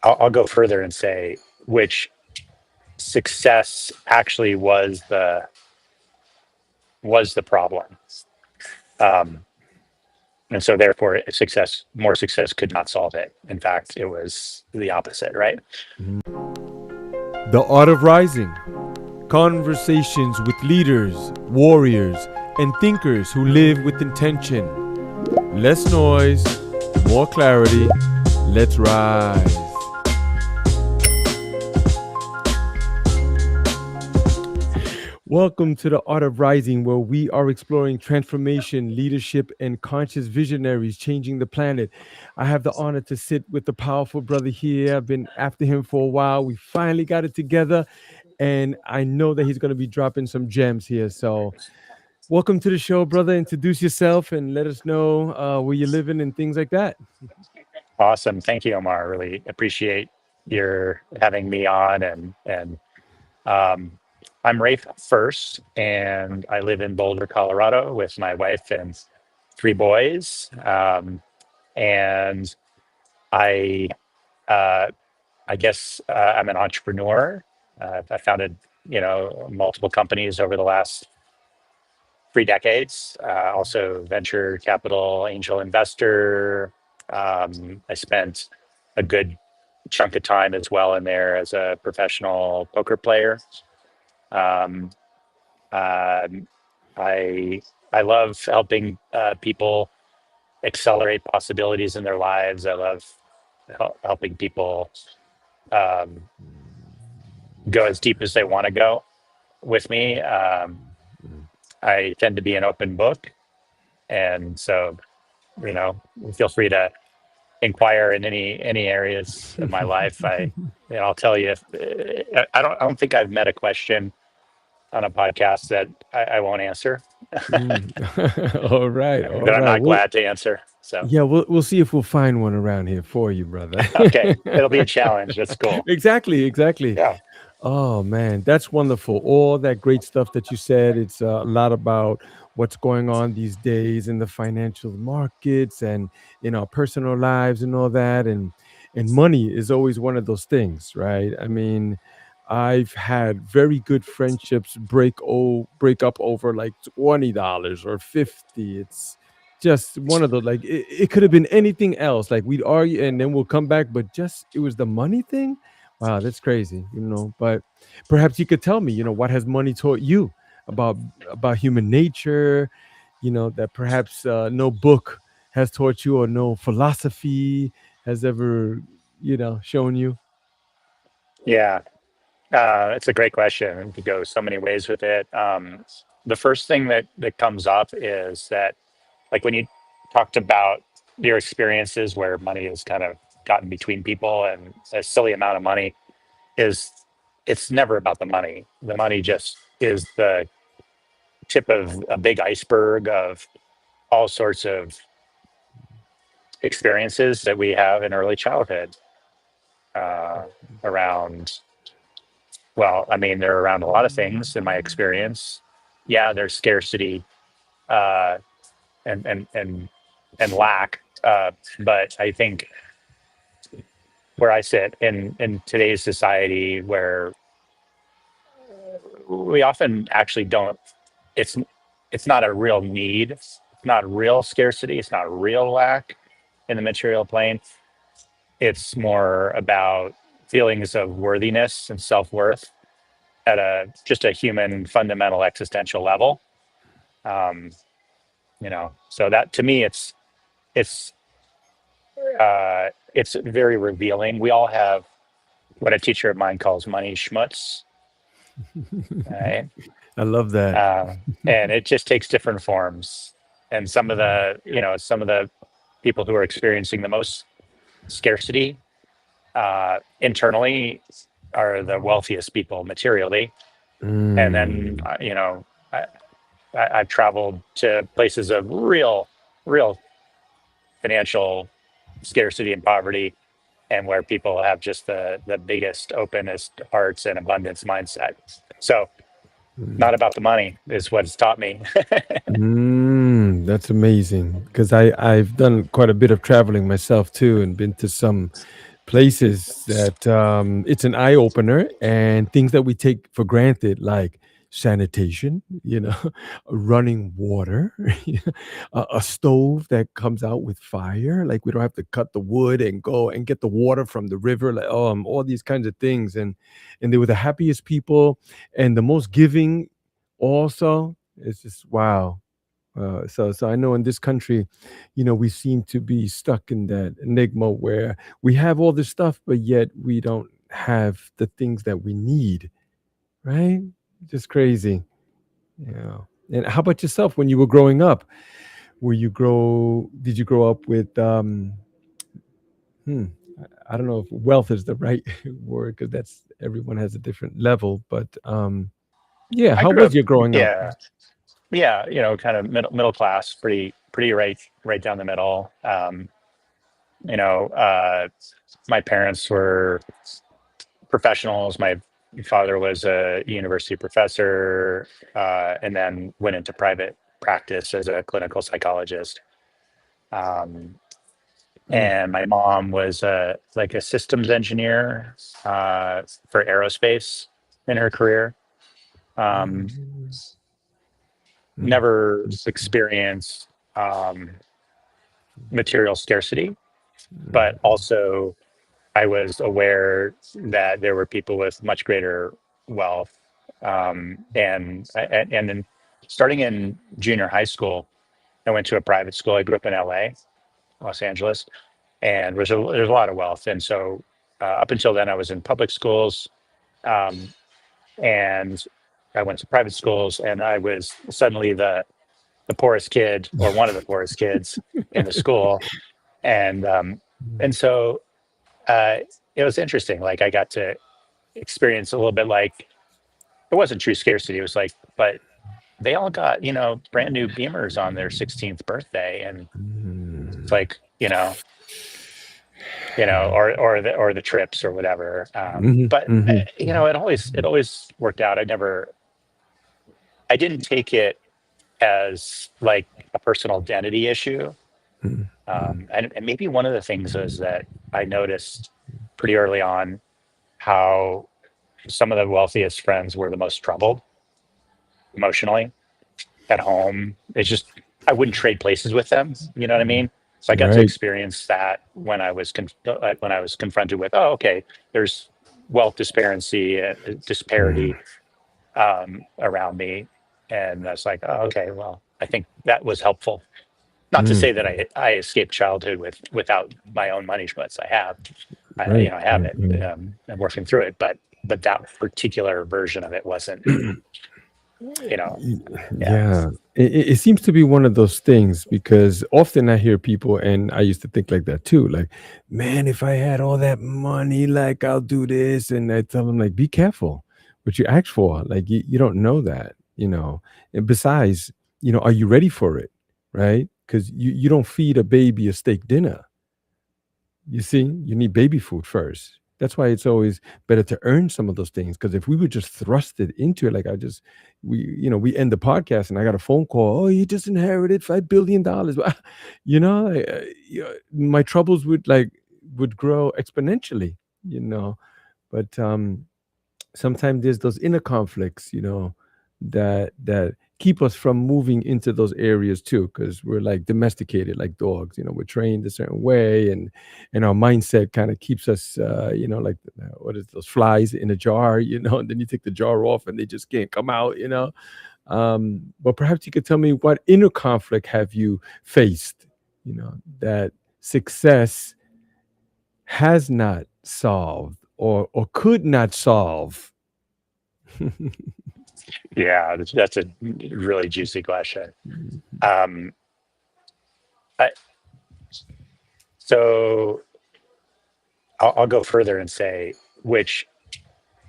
I'll go further and say which success actually was the problem. Um, and so therefore more success could not solve it. In fact, it was the opposite, right? The Art of Rising. Conversations with leaders, warriors, and thinkers who live with intention. Less noise, more clarity. Let's rise. Welcome to the Art of Rising, where we are exploring transformation, leadership, and conscious visionaries changing the planet. I have the honor to sit with the powerful brother here. I've been after him for a while. We finally got it together, and I know that he's going to be dropping some gems here. So welcome to the show, brother. Introduce yourself and let us know where you're living and things like that. Awesome. Thank you, Omar. Really appreciate your having me on. And I'm Rafe Furst, and I live in Boulder, Colorado, with my wife and 3 boys. And I, uh, I guess I'm an entrepreneur. I founded, multiple companies over the last 3 decades. Also, venture capital angel investor. I spent a good chunk of time as well in there as a professional poker player. Um, um, I I love helping people accelerate possibilities in their lives. I love helping people um, go as deep as they want to go with me. I tend to be an open book, and so feel free to inquire in any areas of my life. I'll tell you if I don't think I've met a question on a podcast that I won't answer. All right, all That I'm right. not glad to answer. So Yeah, we'll see if we'll find one around here for you, brother. okay, it'll be a challenge. That's cool. Exactly. Yeah, Oh man, that's wonderful. All that great stuff that you said. It's a lot about what's going on these days in the financial markets and in our personal lives and all that. And money is always one of those things, right? I mean, I've had very good friendships break up over like $20 or 50. It's just one of the like it could have been anything else. Like we'd argue and then we'll come back, but just it was the money thing. Wow, that's crazy. But perhaps you could tell me, what has money taught you about human nature, that perhaps no book has taught you or no philosophy has ever, shown you. yeah. It's a great question. And could go so many ways with it. The first thing that comes up is that, like, when you talked about your experiences where money has kind of gotten between people, and a silly amount of money is, it's never about the money. The money just is the tip of a big iceberg of all sorts of experiences that we have in early childhood, uh, around, well, I mean, they're around a lot of things in my experience. Yeah, there's scarcity, uh, and lack, but I think where I sit in today's society, where we often actually don't, it's it's not a real need, it's not real scarcity, it's not real lack in the material plane. It's more about feelings of worthiness and self-worth at a just a human fundamental existential level. um so that, to me, it's it's very revealing. We all have what a teacher of mine calls money schmutz, right? I love that. And it just takes different forms. And some of the people who are experiencing the most scarcity internally are the wealthiest people materially. And then Mm. I've traveled to places of real financial scarcity and poverty, and where people have just the biggest, openest hearts and abundance mindset. So, not about the money is what it's taught me. That's amazing because I've done quite a bit of traveling myself too and been to some places that it's an eye opener, and things that we take for granted, like sanitation, running water, a stove that comes out with fire. Like we don't have to cut the wood and go and get the water from the river, like all these kinds of things. And they were the happiest people and the most giving. Also, it's just wow. So I know in this country, we seem to be stuck in that enigma where we have all this stuff, but yet we don't have the things that we need, right? Just crazy. Yeah. And how about yourself when you were growing up? Did you grow up with, hmm, I don't know if wealth is the right word because everyone has a different level, but yeah, I how grew was up, your growing up? yeah, yeah, kind of middle class, pretty right down the middle. You know, my parents were professionals. My father was a university professor, and then went into private practice as a clinical psychologist. Um, Mm, and my mom was like a systems engineer for aerospace in her career. Um, mm, mm, Never mm, experienced um, material scarcity, but mm, also I was aware that there were people with much greater wealth. And then starting in junior high school, I went to a private school. I grew up in LA, Los Angeles, and there's a lot of wealth. And so up until then, I was in public schools, um, and I went to private schools, and I was suddenly the poorest kid, or one of the poorest kids in the school. And so uh, it was interesting. Like I got to experience a little bit, like it wasn't true scarcity. It was like, but they all got, brand new Beamers on their 16th birthday. And it's mm, like, or the trips or whatever. mhm, But mhm, it always worked out. I didn't take it as like a personal identity issue. mhm, mhm, And maybe one of the things is that I noticed pretty early on how some of the wealthiest friends were the most troubled emotionally at home. It's just I wouldn't trade places with them. You know what I mhm. mean? So I got to Right. experience that when I was confronted with, oh, okay, there's wealth disparity, Mm, disparity around me, and that's like, oh, okay, well, I think that was helpful. Not to mm, say that I escaped childhood without my own money, but I have, right, I have right, it. right. I'm working through it, but that particular version of it wasn't, you know, Y- yeah. Yeah, it seems to be one of those things because often I hear people, and I used to think like that too. Like, man, if I had all that money, like I'll do this, and I tell them like, be careful what you ask for. Like, you don't know that. And besides, are you ready for it, right? Because you don't feed a baby a steak dinner. You see, you need baby food first. That's why it's always better to earn some of those things. Because if we were just thrusted into it, like we end the podcast and I got a phone call. Oh, you just inherited $5 billion. My troubles would grow exponentially. You know, but sometimes there's those inner conflicts, that keep us from moving into those areas too, because we're like domesticated like dogs. We're trained a certain way, and our mindset kind of keeps us, like what is those flies in a jar, and then you take the jar off and they just can't come out. But perhaps you could tell me, what inner conflict have you faced, that success has not solved or could not solve. Yeah, that's a really juicy question. Um, I, so I'll go further and say which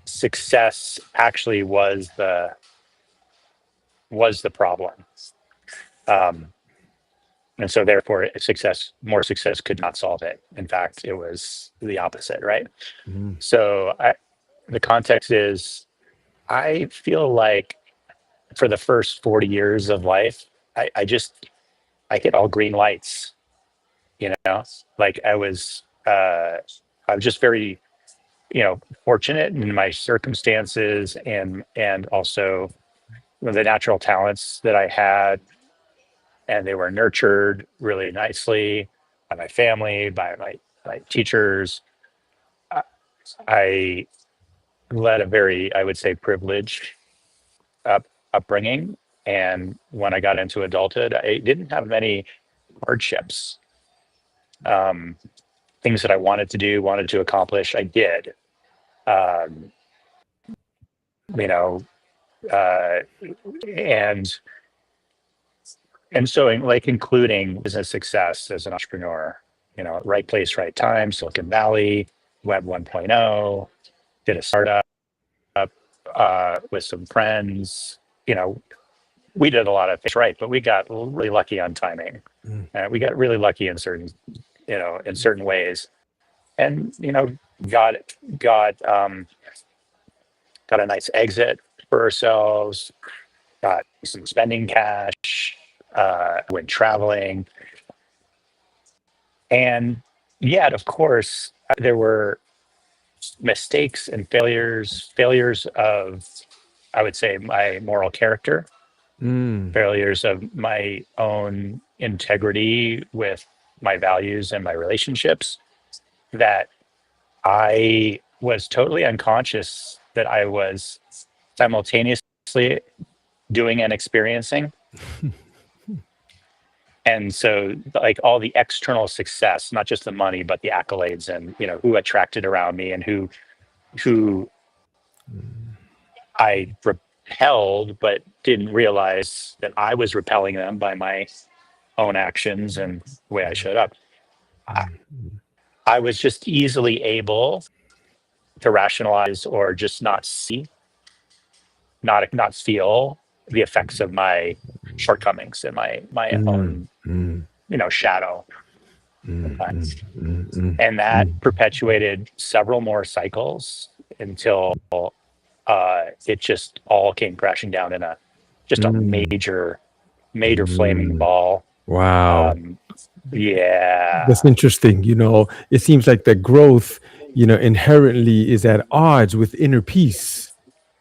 success actually was the problem, um, and so therefore more success could not solve it. In fact, it was the opposite, right? Mm, So the context is I feel like for the first 40 years of life, I hit all green lights, you know, like I was. I was just very, fortunate in my circumstances, and also the natural talents that I had, and they were nurtured really nicely by my family, by my teachers. I I led a very, I would say, privileged up, upbringing. And when I got into adulthood, I didn't have many hardships. Um, Things that I wanted to do, wanted to accomplish, I did. Um, you know, uh, and so like including business success as an entrepreneur, right place, right time, Silicon Valley, Web 1.0, did a startup with some friends. You know, we did a lot of things right, but we got really lucky on timing. Mm, We got really lucky in certain, in certain ways, and got got got a nice exit for ourselves. Got some spending cash. Went traveling, and yet, of course, there were mistakes and failures of, I would say, my moral character, mm, failures of my own integrity with my values and my relationships, that I was totally unconscious that I was simultaneously doing and experiencing. And so, like, all the external success, not just the money, but the accolades, and who attracted around me, and who mm, I repelled, but didn't realize that I was repelling them by my own actions and the way I showed up. I, mm, I was just easily able to rationalize, or just not see, not feel the effects of my shortcomings and my mm, own, mm, shadow mm, sometimes. mm, mm, mm, And that mm, perpetuated several more cycles until it just all came crashing down in just a mm, major flaming mm. ball. Wow. Um, yeah. That's interesting. It seems like the growth, inherently is at odds with inner peace.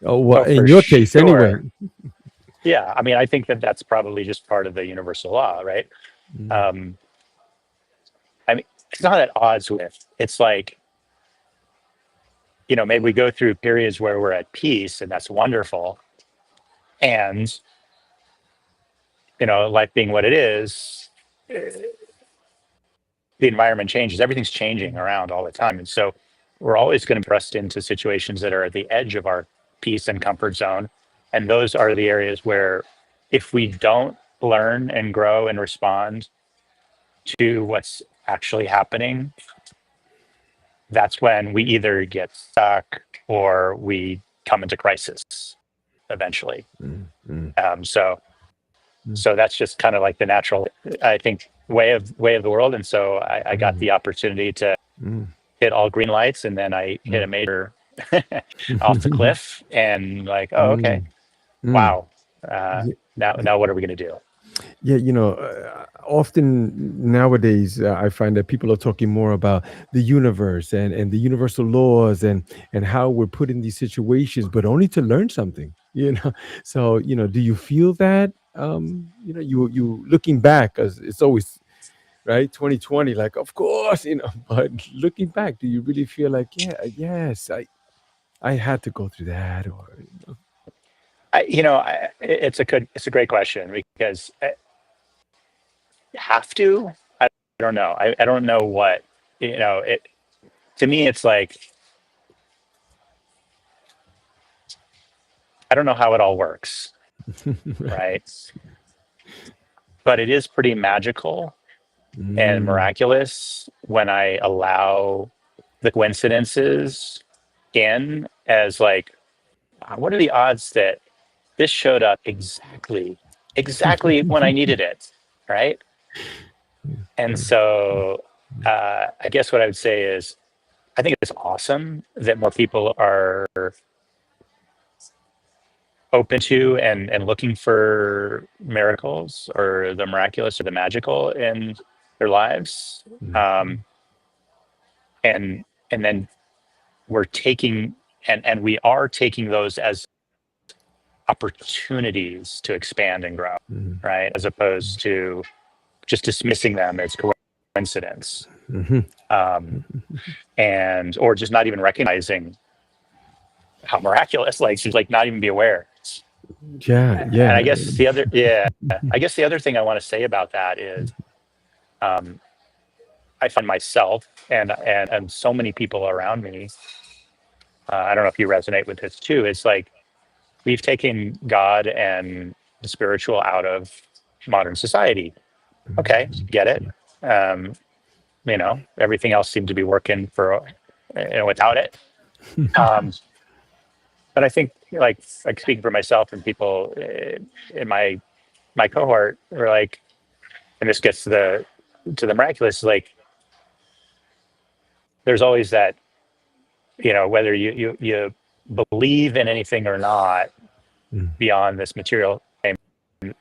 Oh, well, Oh, in for your case, anyway. sure. Yeah. I mean, I think that that's probably just part of the universal law, right? Mm, Um, I mean, it's not at odds with. It's like, maybe we go through periods where we're at peace, and that's wonderful. And, life being what it is, the environment changes, everything's changing around all the time. And so we're always going to be pressed into situations that are at the edge of our peace and comfort zone. And those are the areas where, if we don't learn and grow and respond to what's actually happening, that's when we either get stuck or we come into crisis eventually. mm, mm, So mm, that's just kind of like the natural, I think, way of the world. And so I got mm, the opportunity to mm, hit all green lights, and then I hit a mm. major off the cliff, and like, oh, okay, Mm, mm. wow. Now what are we going to do? Yeah, often nowadays I find that people are talking more about the universe and the universal laws and how we're put in these situations, but only to learn something. So do you feel that? You looking back, as it's always right, 2020, like of course, but looking back, do you really feel like, yeah, yes, I had to go through that, or It's a great question, because you have to. I don't know. I don't know what, it to me. It's like, I don't know how it all works, right? right? But it is pretty magical and Mm, miraculous when I allow the coincidences in, as like, what are the odds that this showed up exactly when I needed it, right? And yeah. so, I guess what I would say is, I think it's awesome that more people are open to and looking for miracles, or the miraculous, or the magical in their lives. Mm, Um, and and then we're taking and we are taking those as opportunities to expand and grow, Mm. right? As opposed to just dismissing them as coincidence, Mm-hmm. and or just not even recognizing how miraculous, like just like not even be aware. Yeah, And yeah. I guess the other thing I want to say about that is, um, I find myself and so many people around me. I don't know if you resonate with this too. It's like we've taken God and the spiritual out of modern society. Okay, get it. Um, everything else seemed to be working for without it. Um, but I think like speaking for myself and people in my cohort are like, and this gets to the miraculous. Like there's always that, whether you believe in anything or not Mm. beyond this material,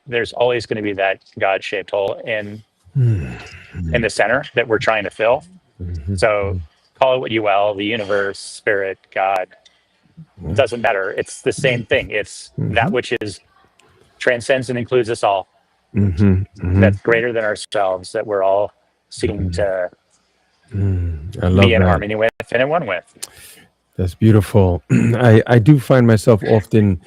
there's always going to be that God shaped hole in the center that we're trying to fill. So call it what you will, the universe, spirit, God, doesn't matter. It's the same thing. It's that Mm-hmm. which is transcends and includes us all. Mm-hmm. That's Mm-hmm. greater than ourselves. That we're all seeking to I be love in that. harmony with and in one with. That's beautiful. I do find myself often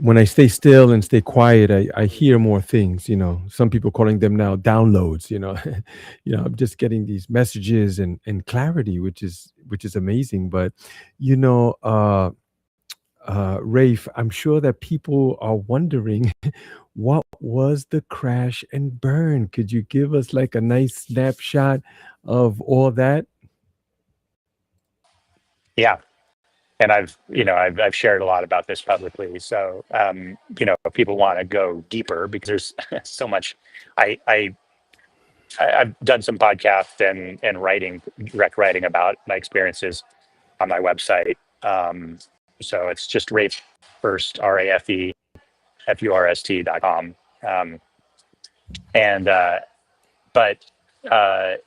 when I stay still and stay quiet, I hear more things, some people calling them now downloads, I'm just getting these messages and clarity, which is amazing. But, you know, uh, Rafe, I'm sure that people are wondering what was the crash and burn? Could you give us like a nice snapshot of all that? Yeah. And I've shared a lot about this publicly. So, if people want to go deeper because there's so much, I, I, I've done some podcasts and writing, direct writing about my experiences on my website. So it's just Rafe Furst, RAFEFURST.com. And but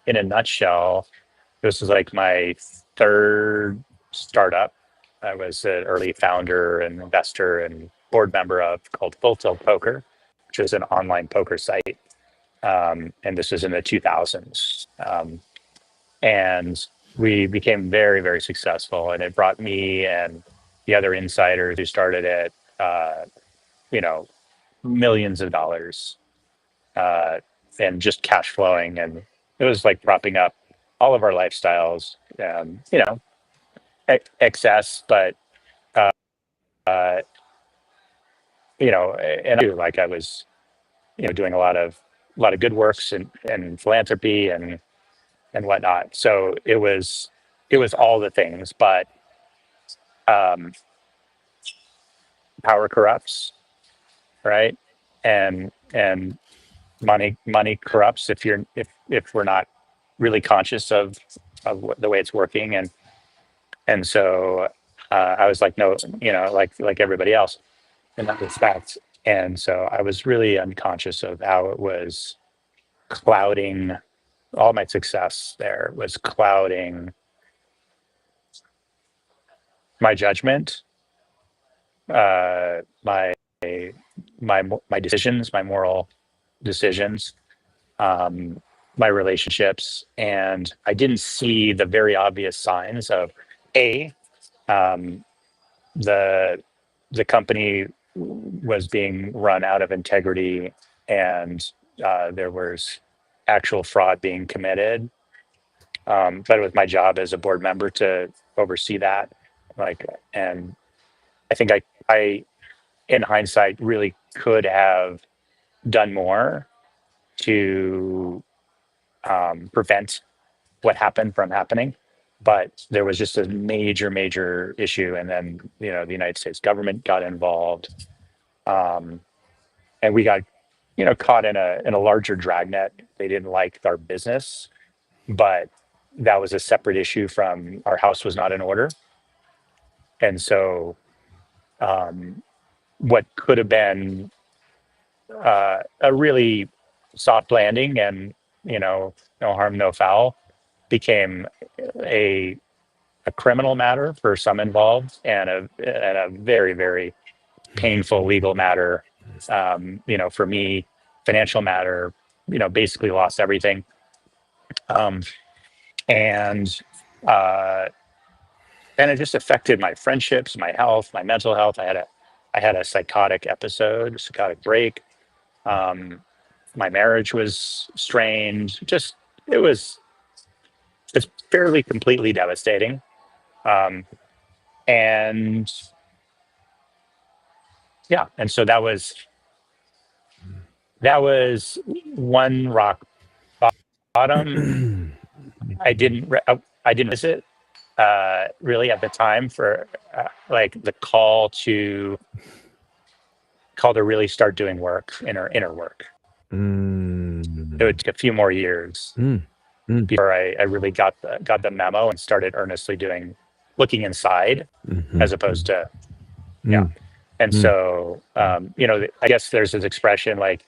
in a nutshell, this is like my third startup. I was an early founder and investor and board member of called Full Tilt Poker, which is an online poker site. And this was in the 2000s. And we became very, very successful. And it brought me and the other insiders who started it, you know, millions of dollars, uh, and just cash flowing. And it was like propping up all of our lifestyles, excess, but, uh, uh, and I, like I was, doing a lot of good works and philanthropy and whatnot. So it was all the things, but, um, power corrupts, right? And money corrupts if we're not really conscious the way it's working. And so I was like, no, like everybody else in that respect. And so I was really unconscious of how it was clouding all my success. There was clouding my judgment, my my decisions, my moral decisions, um, my relationships, and I didn't see the very obvious signs of a um, the the company was being run out of integrity, and there was actual fraud being committed. But it was my job as a board member to oversee that. Like, and I think I, in hindsight, really could have done more to prevent what happened from happening. But there was just a major issue, and then the United States government got involved, um, and we got caught in a larger dragnet. They didn't like our business, but that was a separate issue from our house was not in order, and so um, what could have been a really soft landing and no harm no foul became a a criminal matter for some involved, and a very, very painful legal matter. For me, financial matter. Basically lost everything, um, and uh, and it just affected my friendships, my health, my mental health. I had a psychotic episode, psychotic break. Um, my marriage was strained. Just it was it's fairly completely devastating. Um, and yeah, and so that was one rock bottom. I didn't miss it really at the time for like the call to really start doing work, inner work. It Mm. would take a few more years Mm. Mm. before I really got the memo and started earnestly looking inside, as Mhm. opposed to yeah. Mm. And Mm. so I guess there's this expression like,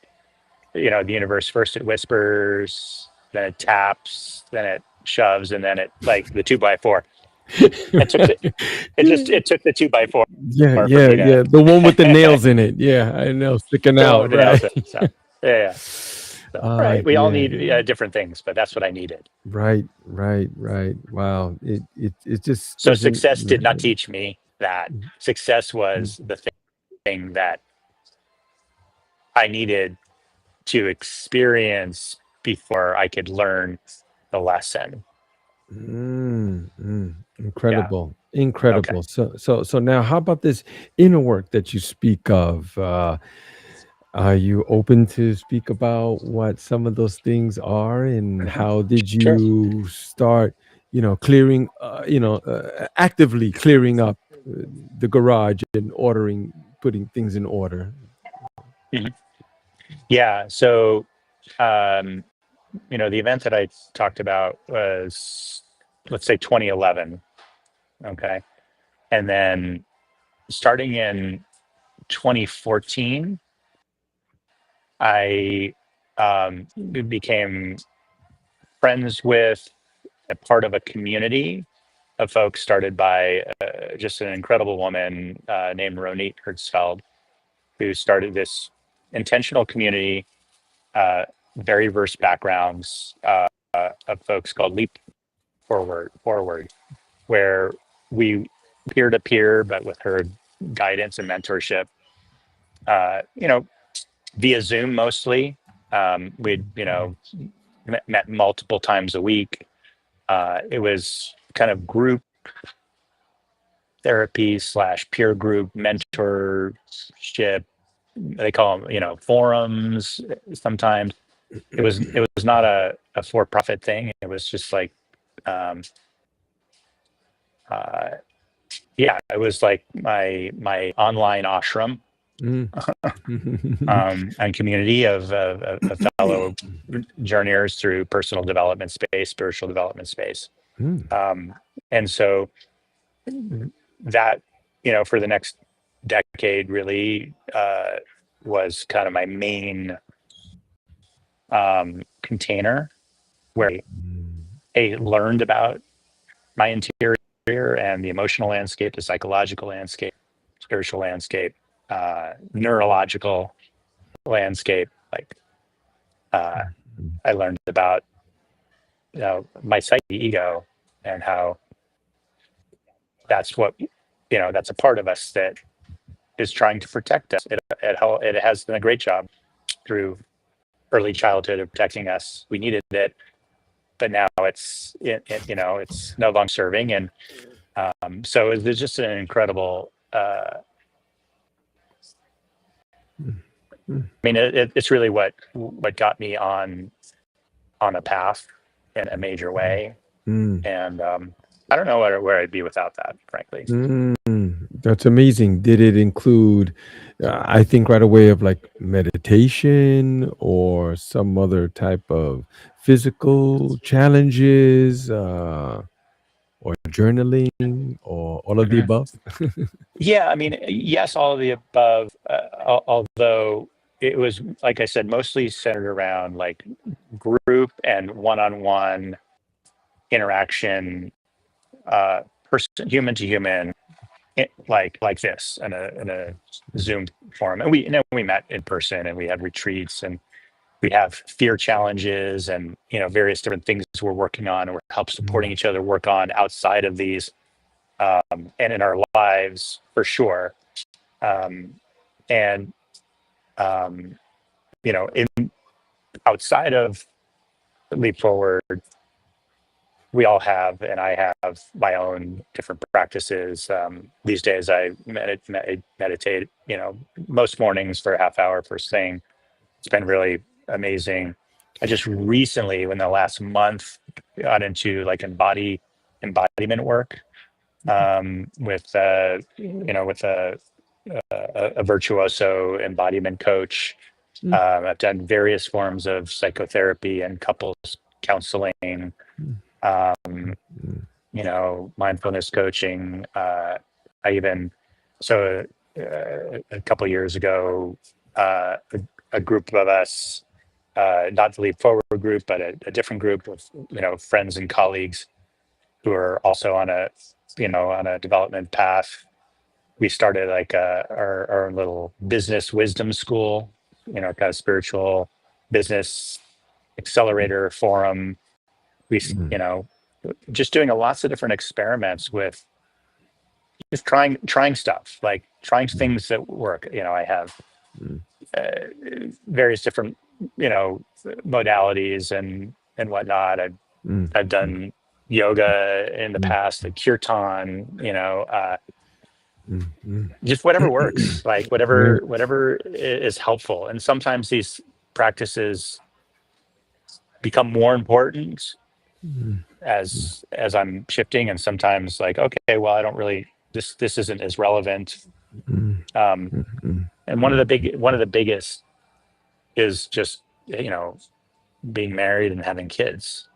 the universe first it whispers, then it taps, then it shoves, and then it like the 2x4. It took the it took the 2x4 Yeah, for yeah, me to yeah. The one with the nails in it. Yeah, I know, sticking the one out, with the right? nails in it. So yeah, yeah. So right, we all Yeah. need different things, but that's what I needed. Right, right, right. Wow. It just So doesn't. success did not teach me that. Success was the thing that I needed to experience before I could learn the lesson. Yeah. Incredible, Okay. incredible. So now, how about this inner work that you speak of? Are you open to speak about what some of those things are, and how did Sure. you start, clearing, actively clearing up the garage and putting things in order? Mhm. Yeah. So, um, the event that I talked about was, let's say, 2011. Okay. And then starting in 2014, I became friends with a part of a community of folks started by just an incredible woman named Ronit Hertzfeld, who started this intentional community, uh, very diverse backgrounds, of folks called Leap Forward, where we peer to peer, but with her guidance and mentorship, uh, you know, via Zoom mostly. We'd met multiple times a week. It was kind of group therapy slash peer group mentorship. They call them, forums sometimes. It was not a for profit thing. It was just like, um, uh, yeah, it was like my online ashram, Mm. and community of fellow journeyers through personal development space, spiritual development space. Mm. Um, and so that, for the next decade really was kind of my main container where I learned about my interior and the emotional landscape, the psychological landscape, spiritual landscape, neurological landscape. Like uh, I learned about my psyche, ego, and how that's what that's a part of us that is trying to protect us. It has done a great job through early childhood of protecting us. We needed it, but now it's no longer serving. And so it's just an incredible. Mm. I mean, it's really what got me on a path in a major way, Mm. and I don't know where I'd be without that, frankly. That's amazing. Did it include, I think right away of like meditation or some other type of physical challenges, or journaling or all of the Mhm. above? Yeah, I mean, yes, all of the above. Although it was, like I said, mostly centered around like group and one-on-one interaction, uh, person, human to human, like this in a Zoom forum. And we met in person, and we had retreats, and we have fear challenges, and various different things we're working on, and we're help supporting each other work on outside of these, and in our lives for sure. Um, and um, in outside of Leap Forward, we all have, and I have my own different practices. These days, I meditate, most mornings for a half hour first thing. It's been really amazing. I just recently, in the last month, got into like embodiment work, with a virtuoso embodiment coach. Mm, I've done various forms of psychotherapy and couples counseling, mm, um, mm, mindfulness coaching. I even, so a couple years ago, a group of us, not the Leap Forward group, but a different group of, friends and colleagues who are also on a development path. We started like our little business wisdom school, kind of spiritual business accelerator forum. We, mm, just doing lots of different experiments with just trying stuff, like trying mm, things that work. I have mm, uh, various different, modalities and whatnot. mm, I've mm, done yoga in the mm, past, like kirtan, mm, mm. just whatever works, like Yeah. whatever is helpful. And sometimes these practices become more important Mm, mm, as I'm shifting, and sometimes like, okay, well, I don't really, this isn't as relevant. mm, Um, mm, mm, and mm, one of the biggest is just, being married and having kids,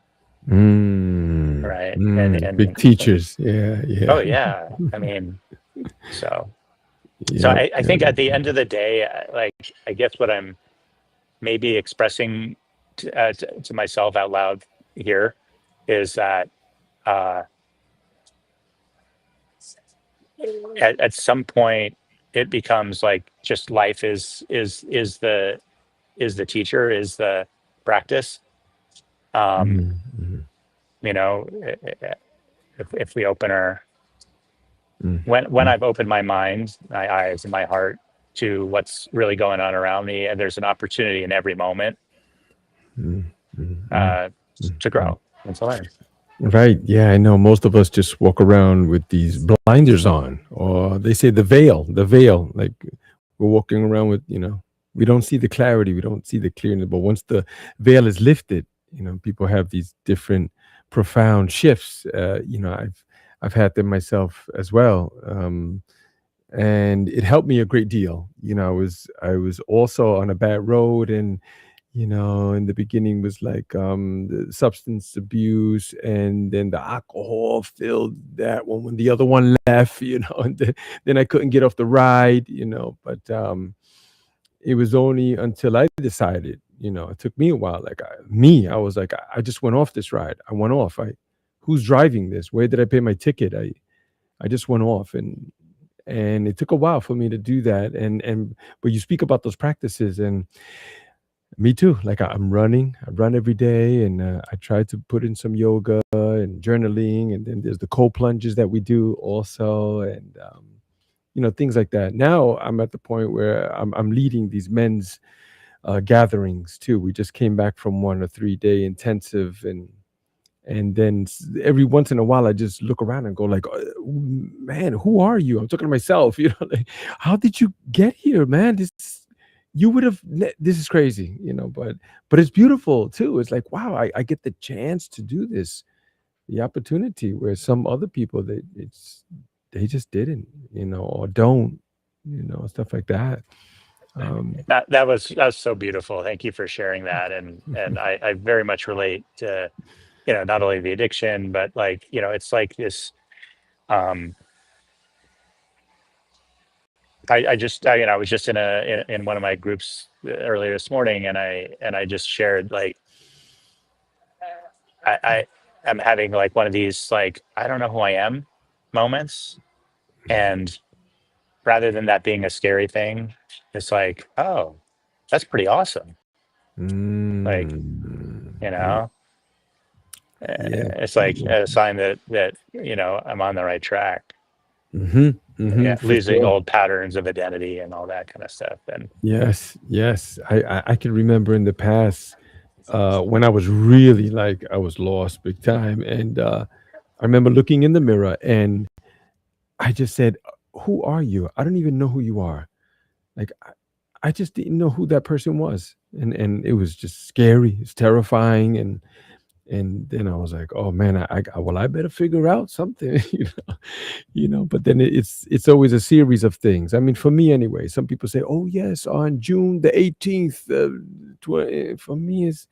right? Big And teachers. Yeah, oh yeah. yeah, I mean, so Yep, I yep. think at the end of the day, like, I guess what I'm maybe expressing to myself out loud here is that, uh, at some point it becomes like just life is the teacher, is the practice. Um, Mm, mm, you know, if we open our mm, when mm, I've opened my mind, my eyes, and my heart to what's really going on around me, and there's an opportunity in every moment, mm, mm, mm, uh, mm, to mm. grow and to learn. Right. Yeah, I know most of us just walk around with these blinders on, or they say the veil. Like we're walking around with, we don't see the clarity, we don't see the clearness. But once the veil is lifted, people have these different profound shifts. I've had them myself as well. And it helped me a great deal. I was also on a bad road, and in the beginning was like the substance abuse, and then the alcohol filled that one when the other one left, and then I couldn't get off the ride, but it was only until I decided, it took me a while, like I was like, I just went off this ride. I went off. Who's driving this? Where did I pay my ticket? I just went off, and it took a while for me to do that. And but you speak about those practices, and me too. Like I run every day, and I try to put in some yoga and journaling, and then there's the cold plunges that we do also, and things like that. Now I'm at the point where I'm leading these men's gatherings too. We just came back from one a 3-day intensive, and then every once in a while I just look around and go like, man, who are you? I'm talking to myself, like, how did you get here, man? You would have, this is crazy, but it's beautiful too. It's like, wow, I get the chance to do this, the opportunity, where some other people, they just didn't, or don't, stuff like that. um That was so beautiful. Thank you for sharing that. And I very much relate to, not only the addiction, but like, it's like this. Um, I was just in one of my groups earlier this morning, and I just shared like, I am having like one of these, like, I don't know who I am. moments. And rather than that being a scary thing, it's like, oh, that's pretty awesome. Like, Mm. you Mm. know, Yeah. it's like a sign that I'm on the right track. Mm-hmm. Yeah, Mm-hmm. For losing sure. old patterns of identity and all that kind of stuff. And Yes. Yes. I can remember in the past when I was really like I was lost big time, and I remember looking in the mirror and I just said, "Who are you? I don't even know who you are." Like I just didn't know who that person was, and it was just scary. It's terrifying, and then I was like, "Oh man, well, I better figure out something," But then it's always a series of things. I mean, for me anyway. Some people say, "Oh yes, on June the 18th." For me, it's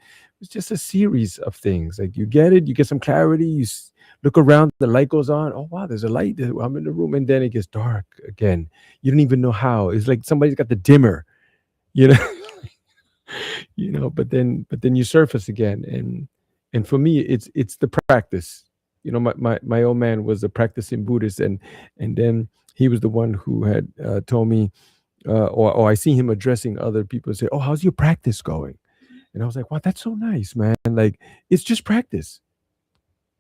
just a series of things. Like you get it, you get some clarity. Look around, the light goes on. Oh wow, there's a light. I'm in the room, and then it gets dark again. You don't even know how. It's like somebody's got the dimmer, you know. But then you surface again, and for me it's the practice. My old man was a practicing Buddhist, and then he was the one who had told me, or I see him addressing other people and say, "Oh, how's your practice going?" And I was like, "Wow, that's so nice, man. Like, it's just practice.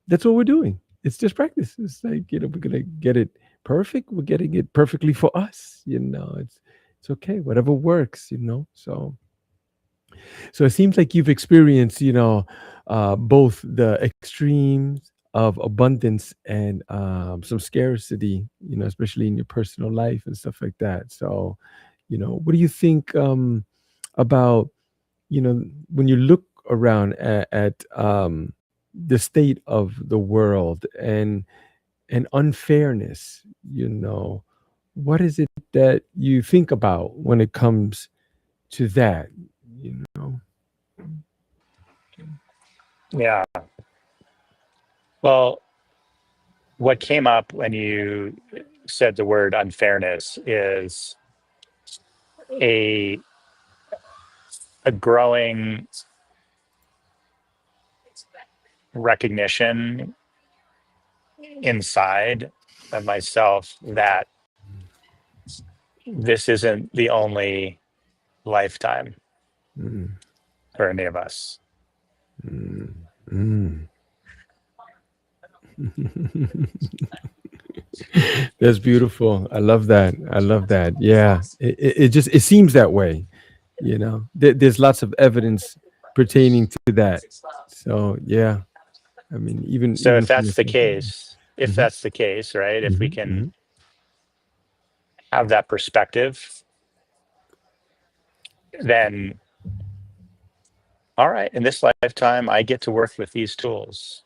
That's what we're doing. It's just practice. It's like, we're gonna get it perfect. We're getting it perfectly for us. It's okay, whatever works, so it seems like you've experienced, both the extremes of abundance and some scarcity, especially in your personal life and stuff like that. So, what do you think about, when you look around at the state of the world and unfairness, what is it that you think about when it comes to that, you know? yeah, well, what came up when you said the word unfairness is a a growing recognition inside of myself that this isn't the only lifetime Mm, for any of us. mm, mm. That's beautiful. I love that. I love that. Yeah, it seems that way. There's lots of evidence pertaining to that. So yeah, I mean, even So even for myself. if Hmm. that's the case, right? If we Hmm. can Hmm. have that perspective, then all right, in this lifetime, I get to work with these tools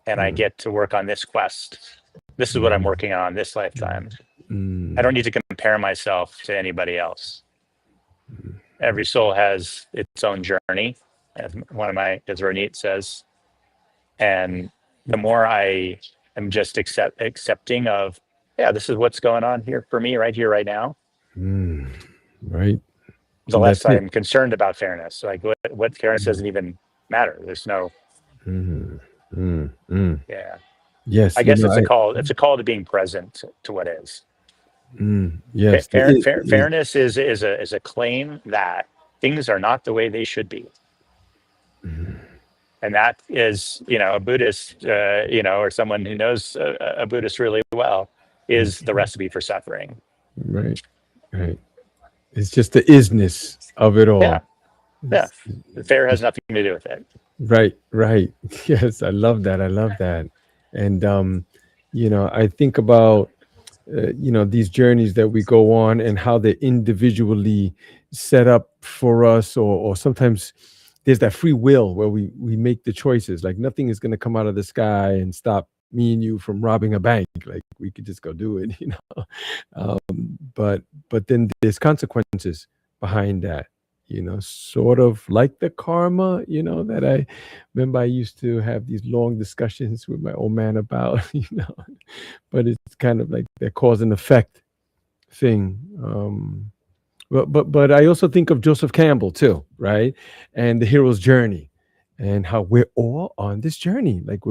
and I Mm, get to work on this quest. This is what I'm mm, working on this mm, lifetime. I don't mm, need to compare myself to anybody else. mm, Every soul has its own journey, as one of my, as Ronit says. And the more I am just accepting of, yeah, this is what's going on here for me right here, right now, mm. Right, the and less that's it. I'm concerned about fairness. Like what fairness Mm, doesn't even matter. There's no, mm, mm, mm. yeah. Yes, I guess it's a call. It's a call to being present to what is. yes, Fairness is a claim that things are not the way they should be, mm, and that is, a Buddhist, or someone who knows a Buddhist really well, is the mm. recipe for suffering. Right, right. It's just the isness of it all. Yeah, yeah. It's, Fair has it's nothing to do with it. right, right. Yes, I love that. I love that. And I think about these journeys that we go on and how they're individually set up for us, or sometimes there's that free will where we make the choices. Like nothing is going to come out of the sky and stop me and you from robbing a bank. Like we could just go do it, but then there's consequences behind that, sort of like the karma, that I remember I used to have these long discussions with my old man about, but it's kind of like that cause and effect thing. But I also think of Joseph Campbell too, right? And the hero's journey. and how we're all on this journey. Like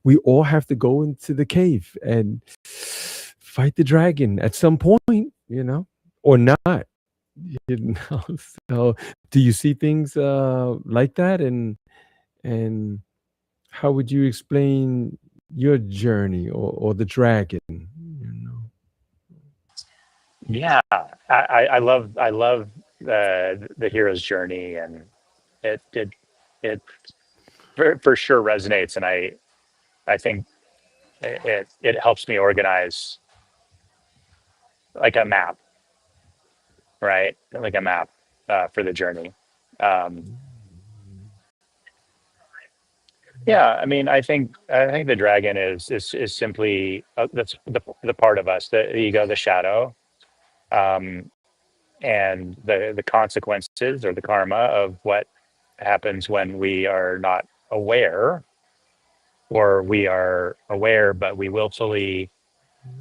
we all have to go into the cave and fight the dragon at some point, or not. You know? So do you see things like that? And how would you explain your journey or the dragon? Yeah, I love the hero's journey, and it for sure resonates, and I think it helps me organize like a map, right? Like a map for the journey. Um, yeah, I mean, I think the dragon is simply that's the part of us, the ego, the shadow, um, and the consequences or the karma of what happens when we are not aware, or we are aware but we willfully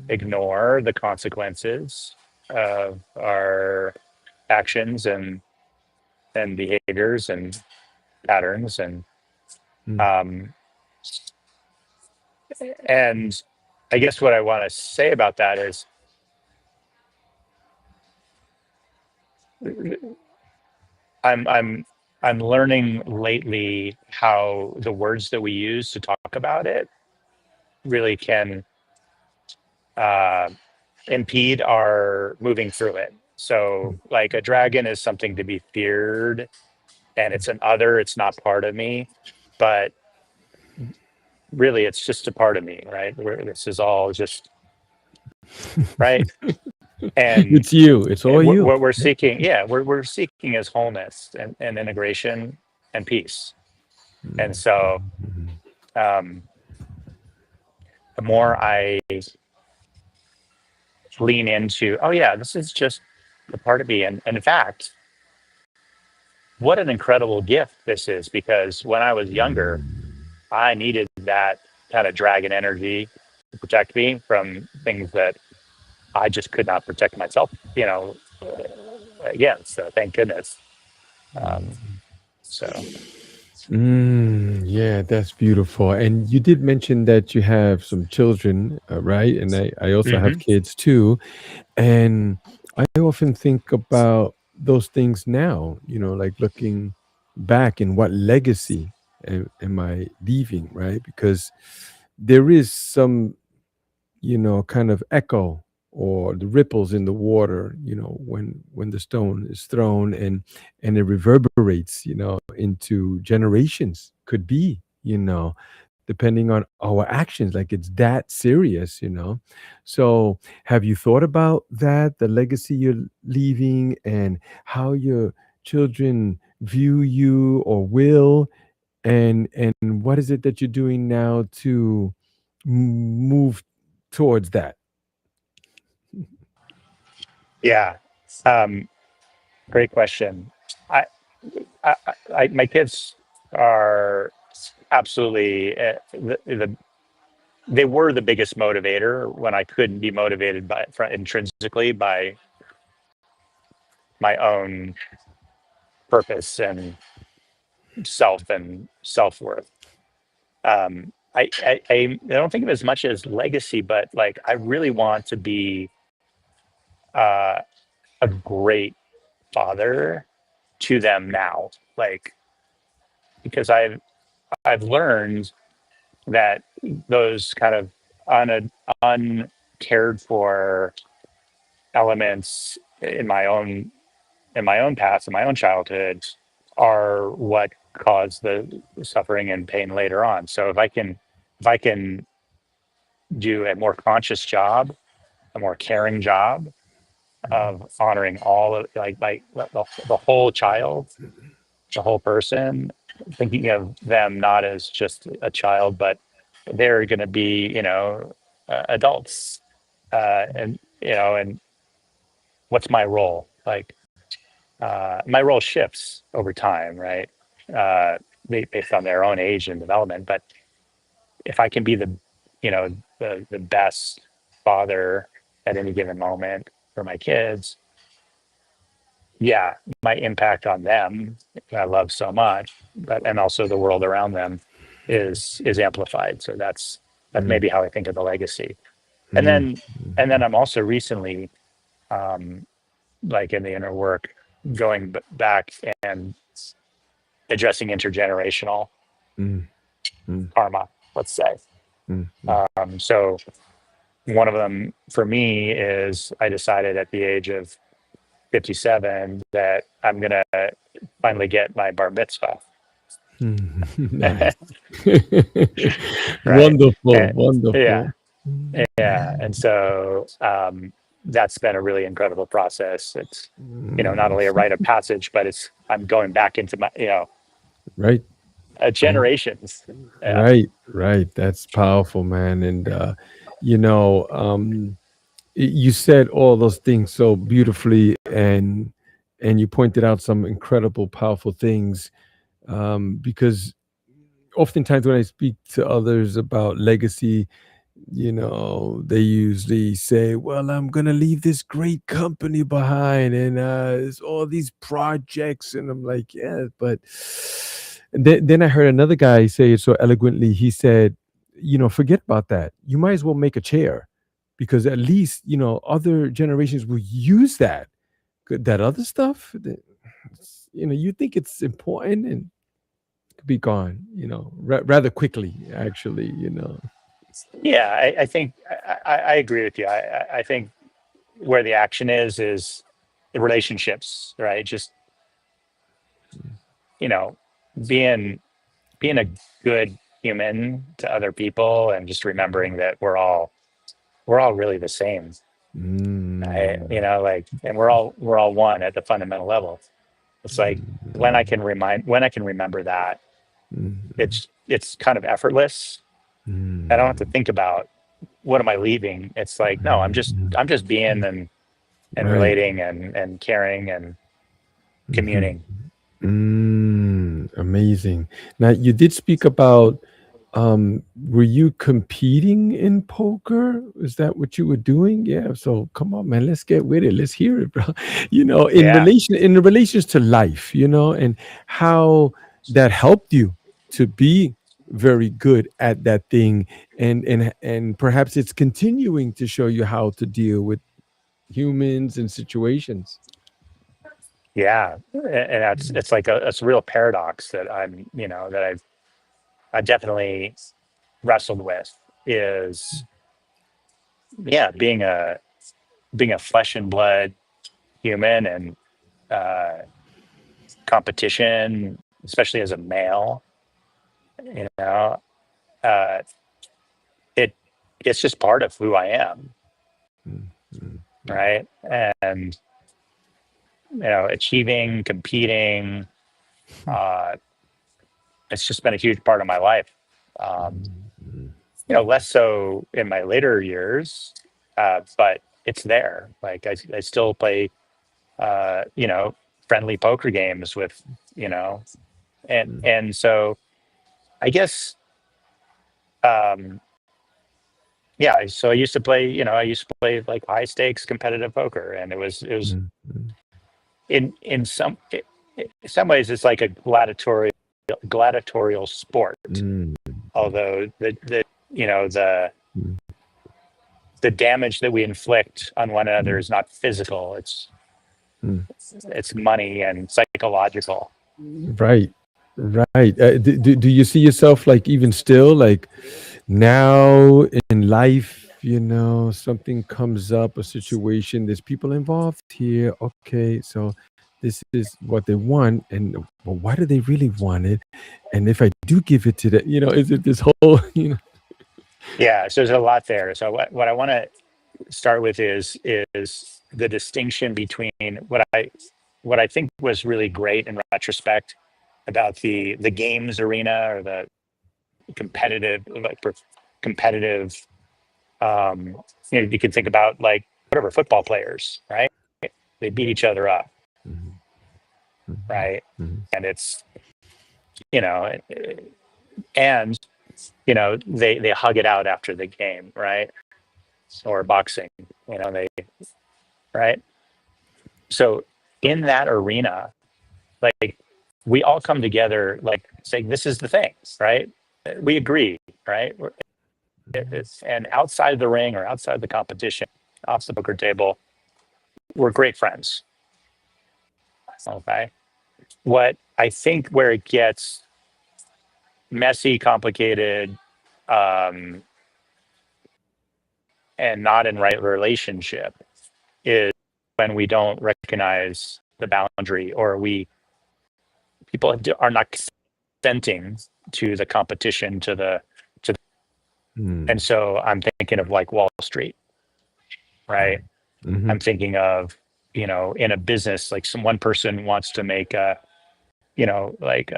ignore the consequences of our actions and behaviors and patterns, Mm, um, and I guess what I want to say about that is I'm I'm I'm learning lately how the words that we use to talk about it really can uh, impede our moving through it. So, mm, like a dragon is something to be feared, and it's an other. It's not part of me, but really, it's just a part of me, right? This is all just right, and it's you. It's all you. what we're seeking, yeah, we're seeking is wholeness and integration and peace. And Mm, so, um, the more I lean into, oh yeah, this is just a part of me, and in fact, what an incredible gift this is, because when I was younger, I needed that kind of dragon energy to protect me from things that I just could not protect myself, again. So thank goodness. Um, so, yeah, that's beautiful. And you did mention that you have some children, right? And I also have hmm kids too. And I often think about those things now, like looking back and what legacy am I leaving, right? Because there is some, kind of echo or the ripples in the water, when the stone is thrown and it reverberates, into generations, could be, depending on our actions. Like it's that serious. So have you thought about that, the legacy you're leaving, and how your children view you or will, and what is it that you're doing now to move towards that? yeah, um, great question. I, my kids are absolutely they were the biggest motivator when I couldn't be motivated intrinsically by my own purpose and self worth. I don't think of it as much as legacy, but like I really want to be uh, a great father to them now, like because I've learned that those kind of uncared for elements in my own past, in my own childhood, are what cause the suffering and pain later on. So if I can do a more conscious job, a more caring job of honoring all of like the whole child, the whole person, thinking of them not as just a child, but they're going to be, adults, and what's my role? Like my role shifts over time, right? Uh, based on their own age and development. But if I can be the best father at any given moment for my kids, yeah, my impact on them, I love so much, but and also the world around them is amplified. So that's Mm, maybe how I think of the legacy. And mm, then and then I'm also recently, like in the inner work, going back and addressing intergenerational mm, mm, karma, let's say. mm, mm, So one of them for me is I decided at the age of 57 that I'm gonna finally get my bar mitzvah. mm. Nice. Right. Wonderful, And, yeah, wonderful. Mm, yeah. And so that's been a really incredible process. It's, not mm. only a rite of passage, but it's I'm going back into my, Right, right. generations. Yeah. Right, right. That's powerful, man. And you know, you said all those things so beautifully, and you pointed out some incredible, powerful things. Because oftentimes when I speak to others about legacy, they usually say, "Well, I'm gonna leave this great company behind, and it's all these projects," and I'm like, "Yeah, but." And then I heard another guy say it so eloquently. He said, "Forget about that. You might as well make a chair, because at least other generations will use that. That other stuff, you think it's important and could be gone, rather quickly, actually, Yeah. I think I agree with you. I think where the action is the relationships, right? Just, you know, being being a good human to other people and just remembering that we're all really the same. Mm, Like, and we're all one at the fundamental level. It's like when mm, I can remember that, mm, it's kind of effortless. I don't have to mm, think about what am I leaving. It's like, no, I'm just mm, I'm just being and right. relating and caring and Mhm. communing. Amazing. Now, you did speak about, were you competing in poker? Is that what you were doing? Yeah. So come on, man, let's get with it. Let's hear it, bro. Yeah. In the relations to life, and how that helped you to be very good at that thing, and perhaps it's continuing to show you how to deal with humans and situations. Yeah. And that's it's like it's a real paradox that that I definitely wrestled with is, yeah, being a flesh and blood human and uh, competition, especially as a male, you know, uh, it it's just part of who I am, Mm, mm, mm, right? And achieving, competing, uh, it's just been a huge part of my life. Um, mm, mm, less so in my later years, but it's there. Like I still play, friendly poker games with, you know, mm, and so I guess, um, yeah. So I used to play like high stakes competitive poker, and it was mm, mm, in some ways it's like a gladiatorial sport. mm, Although mm, the damage that we inflict on one another mm, is not physical. mm. It's money and psychological. Right, right. Do you see yourself, like, even still, like, now in life, something comes up, a situation, there's people involved here. Okay, so this is what they want, and well, why do they really want it? And if I do give it to them, is it this whole, Yeah, so there's a lot there. So what I want to start with is the distinction between what I think was really great in retrospect about the games arena or the competitive. You can think about like whatever football players, right? They beat each other up, Mhm, mhm, right? mhm, And it's you know, and they hug it out after the game, right? Or boxing, they right. So in that arena, like we all come together, like saying this is the thing, right? We agree, right? And outside the ring or outside the competition, off the poker table, we're great friends. Okay. What I think where it gets messy, complicated, um, and not in right relationship is when we don't recognize the boundary, or people are not consenting to the competition, and so I'm thinking of like Wall Street, right? Mm-hmm. I'm thinking of, in a business, like one person wants to make like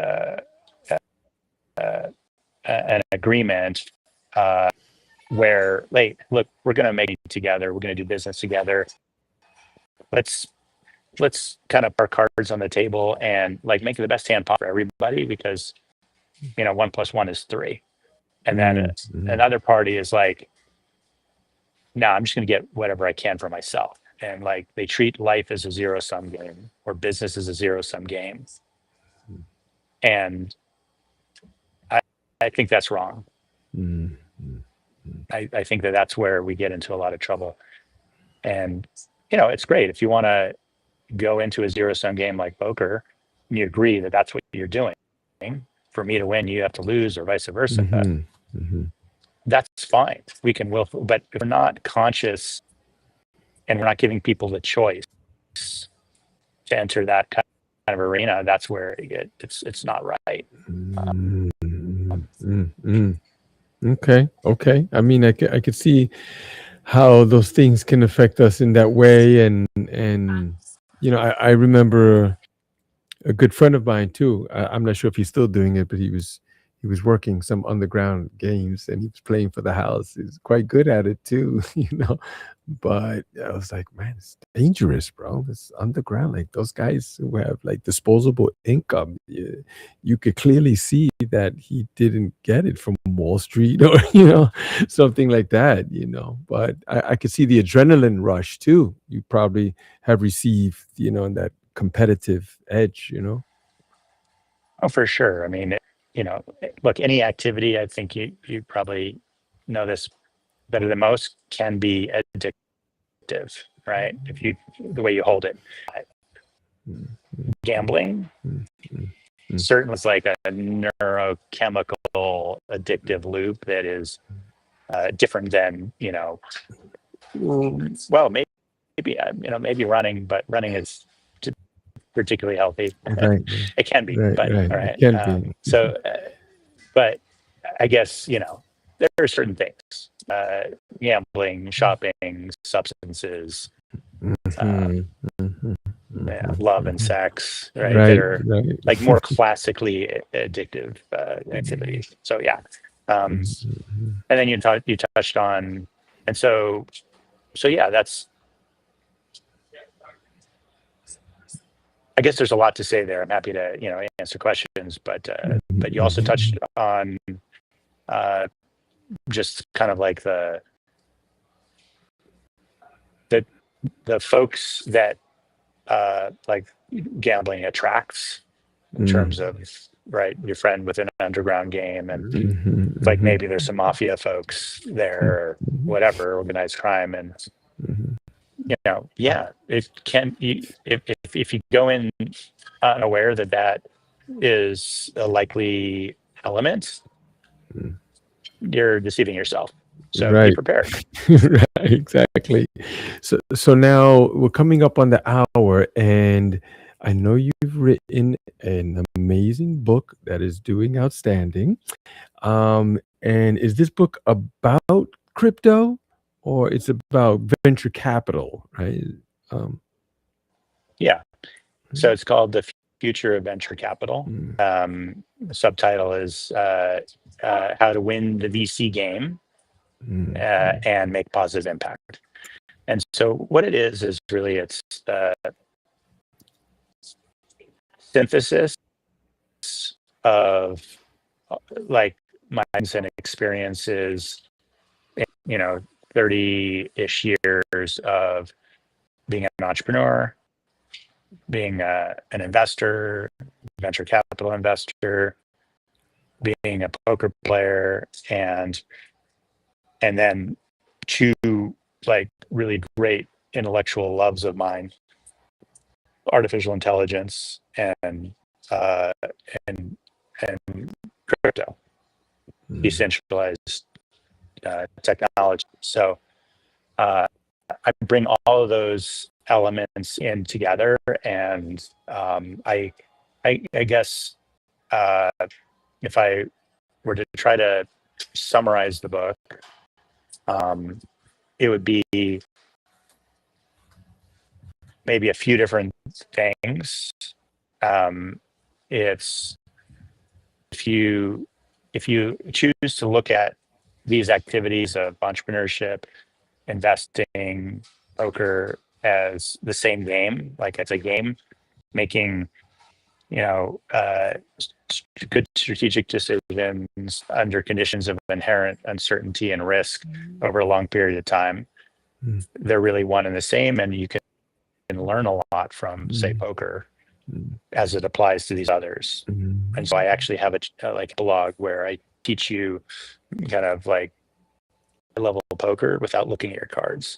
an agreement, where, like, look, we're going to make it together, we're going to do business together. Let's kind of put our cards on the table and like make the best hand possible for everybody, because 1+1 is 3. And then another party is like, no, I'm just going to get whatever I can for myself. And like they treat life as a zero-sum game, or business as a zero-sum game. And I think that's wrong. I think that's where we get into a lot of trouble. And, it's great if you want to go into a zero-sum game like poker, and you agree that that's what you're doing. For me to win, you have to lose, or vice versa. That's fine. We can but if we're not conscious and we're not giving people the choice to enter that kind of arena, that's where it's not right. Okay. I mean, I could see how those things can affect us in that way, and I remember a good friend of mine too. I'm not sure if he's still doing it, but he was working some underground games, and he was playing for the house. He's quite good at it too, But I was like, man, it's dangerous, bro. It's underground. Like those guys who have like disposable income, you could clearly see that he didn't get it from Wall Street or something like that. But I could see the adrenaline rush too. You probably have received, in that competitive edge. Oh, for sure. I mean, look, any activity, I think you probably know this better than most, can be addictive, right? If the way you hold it. Gambling certainly is like a neurochemical addictive loop that is different than, well, maybe running, but running is particularly healthy. Right. It can be, Right. but Right. all It right. can be. But I guess, there are certain things, gambling, shopping, substances, love and sex, right? That are Right. like more classically addictive activities. So yeah. And then you touched on, and so yeah, I guess there's a lot to say there. I'm happy to, answer questions, but you also touched on just kind of like the folks that like gambling attracts, in terms of, right, your friend with an underground game, and like maybe there's some mafia folks there, or whatever, organized crime, and yeah, it can. If you go in unaware that is a likely element, you're deceiving yourself. So be Right. prepared. Right, exactly. So now we're coming up on the hour, and I know you've written an amazing book that is doing outstanding. And is this book about crypto, or it's about venture capital, right? Um, Yeah. So it's called The Future of Venture Capital. The subtitle is How to Win the VC Game and Make Positive Impact. And so what it is really, it's synthesis of like my and experiences, 30-ish years of being an entrepreneur, being an investor, venture capital investor, being a poker player, and then two like really great intellectual loves of mine: artificial intelligence and uh, and and crypto, decentralized technology. So I bring all of those elements in together, and I guess uh, if I were to try to summarize the book, um, it would be maybe a few different things. It's if you choose to look at these activities of entrepreneurship, investing, poker as the same game, like it's a game, making good strategic decisions under conditions of inherent uncertainty and risk over a long period of time. They're really one and the same, and you can learn a lot from, say, poker as it applies to these others. And so I actually have a blog where I teach you kind of like level poker without looking at your cards.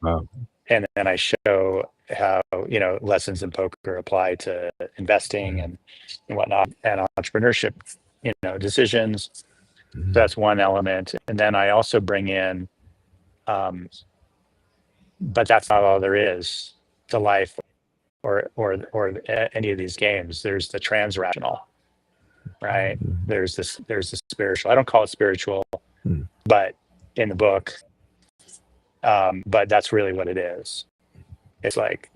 Wow. And then I show how lessons in poker apply to investing and whatnot, and entrepreneurship decisions. So that's one element. And then I also bring in but that's not all there is to life or any of these games. There's the transrational, right? There's the spiritual. I don't call it spiritual, but in the book, but that's really what it is. It's like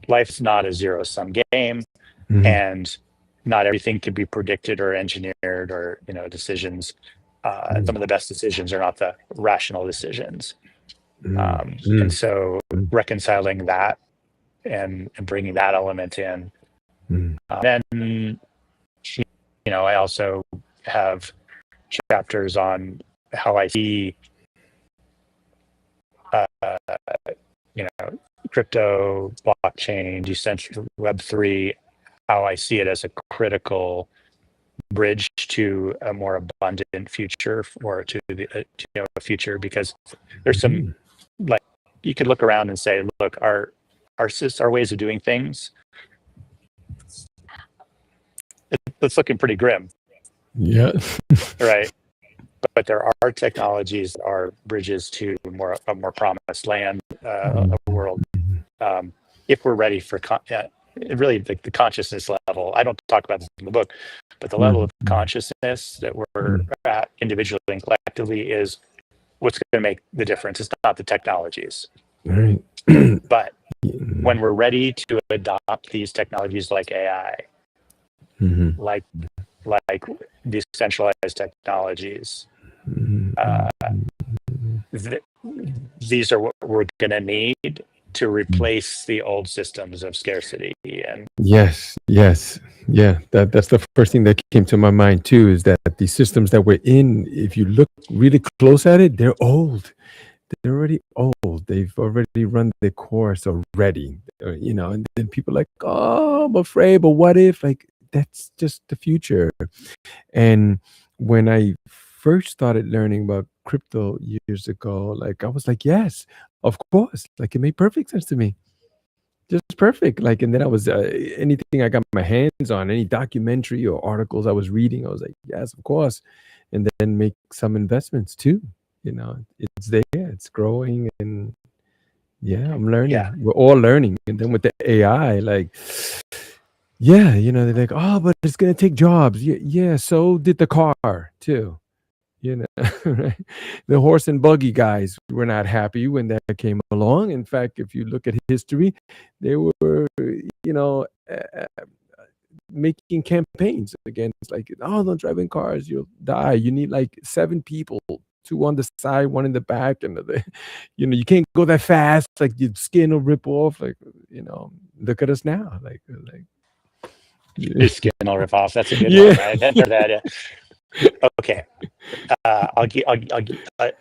life's not a zero-sum game, and not everything can be predicted or engineered, or decisions. Some of the best decisions are not the rational decisions. And so reconciling that and bringing that element in. Then, I also have chapters on how I see, crypto, blockchain, decentral Web3, how I see it as a critical bridge to a more abundant future, or to a future, because there's some, like, you could look around and say, look, our ways of doing things, it's looking pretty grim. Yeah. Right. But there are technologies that are bridges to a more promised land, a world. If we're ready for really the consciousness level. I don't talk about this in the book, but the level of consciousness that we're at individually and collectively is what's going to make the difference. It's not the technologies. Right. But when we're ready to adopt these technologies like AI, like decentralized technologies, these are what we're going to need to replace the old systems of scarcity. And yes, yeah, that's the first thing that came to my mind too, is that the systems that we're in, if you look really close at it, they're old. They're already old. They've already run their course already, and then people are like, oh, I'm afraid, but what if? Like, that's just the future. And when I first started learning about crypto years ago, like, I was like, yes, of course. Like, it made perfect sense to me. Just perfect. Like, and then I was, anything I got my hands on, any documentary or articles I was reading, I was like, yes, of course. And then make some investments too. It's there, it's growing, and yeah, I'm learning. Yeah. We're all learning. And then with the AI, like, yeah, they're like, oh, but it's gonna take jobs. Yeah, so did the car too. Right? The horse and buggy guys were not happy when that came along. In fact, if you look at history, they were, making campaigns against, like, oh, don't drive in cars, you'll die. You need like 7 people, 2 on the side, 1 in the back, and you can't go that fast. Like, your skin will rip off. Like, look at us now. Like. Your skin will rip off. That's a good Yeah. one. I hadn't heard that. Okay.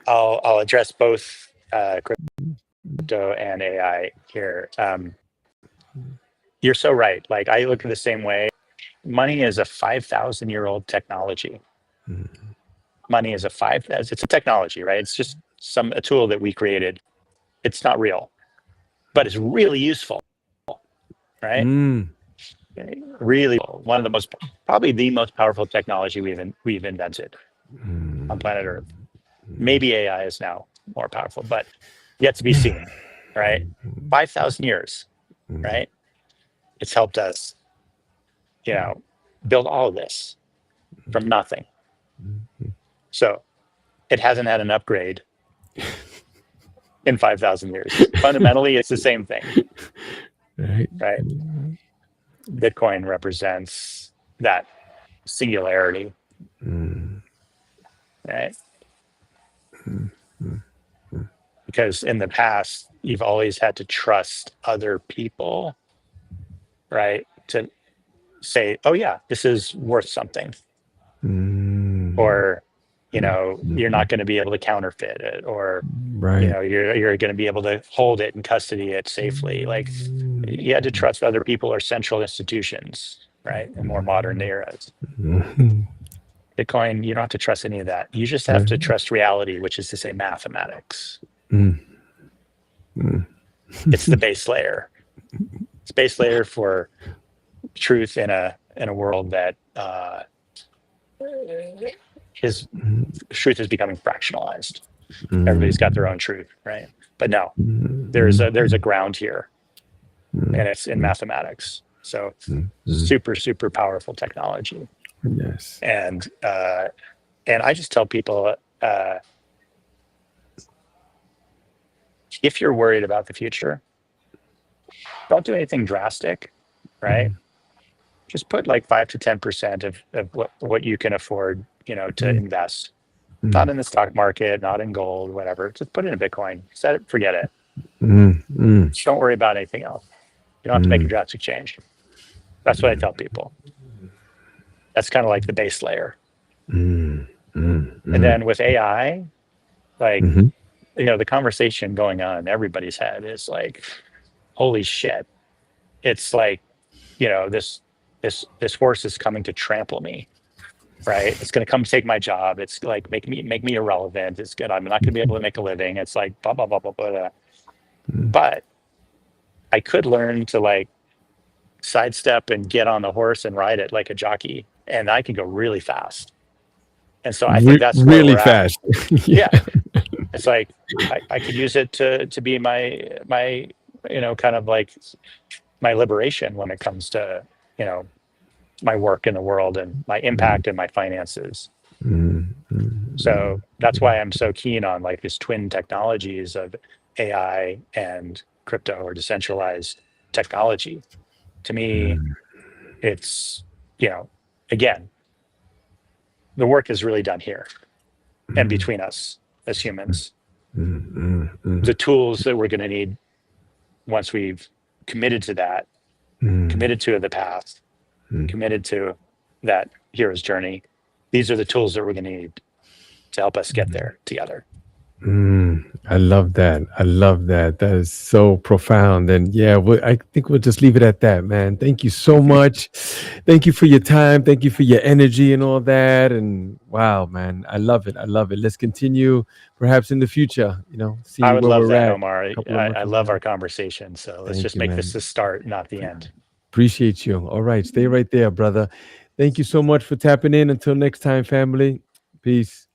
I'll address both crypto and AI here. You're so right. Like I look at the same way. Money is a 5,000-year-old technology. Money is it's a technology, right? It's just a tool that we created. It's not real, but it's really useful, right? Mm. Really, one of the probably the most powerful technology we've invented on planet Earth. Maybe AI is now more powerful, but yet to be seen, right? 5,000 years, right? It's helped us, build all of this from nothing. So it hasn't had an upgrade in 5,000 years. Fundamentally, it's the same thing, right? Bitcoin represents that singularity, right? Because in the past, you've always had to trust other people, right? To say, oh yeah, this is worth something. Or, you're not going to be able to counterfeit it, or, you're going to be able to hold it and custody it safely. Like you had to trust other people or central institutions, right? In more modern eras. Bitcoin, you don't have to trust any of that. You just have to trust reality, which is to say mathematics. It's the base layer. It's base layer for truth in a world that truth is becoming fractionalized. Everybody's got their own truth, right? But no, there's a ground here, and it's in mathematics. So super, super powerful technology. Yes. And I just tell people, if you're worried about the future, don't do anything drastic, right? Just put like 5 to 10% of what you can afford, to invest. Not in the stock market, not in gold, whatever. Just put it in Bitcoin. Set it, forget it. Just don't worry about anything else. You don't have to make a drastic change. That's what I tell people. That's kind of like the base layer. And then with AI, like, the conversation going on in everybody's head is like, holy shit. It's like, this horse is coming to trample me, right? It's going to come take my job. It's like make me irrelevant. It's good. I'm not going to be able to make a living. It's like blah blah blah blah blah. But I could learn to like sidestep and get on the horse and ride it like a jockey, and I can go really fast. And so I think that's where really we're fast. at. Yeah. It's like I could use it to be my kind of like my liberation when it comes to my work in the world and my impact and my finances. So that's why I'm so keen on like this twin technologies of AI and crypto or decentralized technology. To me, it's, again, the work is really done here and between us as humans. The tools that we're going to need once we've committed to that, committed to the path, committed to that hero's journey, these are the tools that we're going to need to help us get there together. I love that. I love that. That is so profound. And yeah, I think we'll just leave it at that, man. Thank you so much. Thank you for your time. Thank you for your energy and all that. And wow, man, I love it. I love it. Let's continue perhaps in the future, see I would where love we're that, at. Omar. I love our conversation. So let's just make this the start, not the end. Appreciate you. All right. Stay right there, brother. Thank you so much for tapping in. Until next time, family. Peace.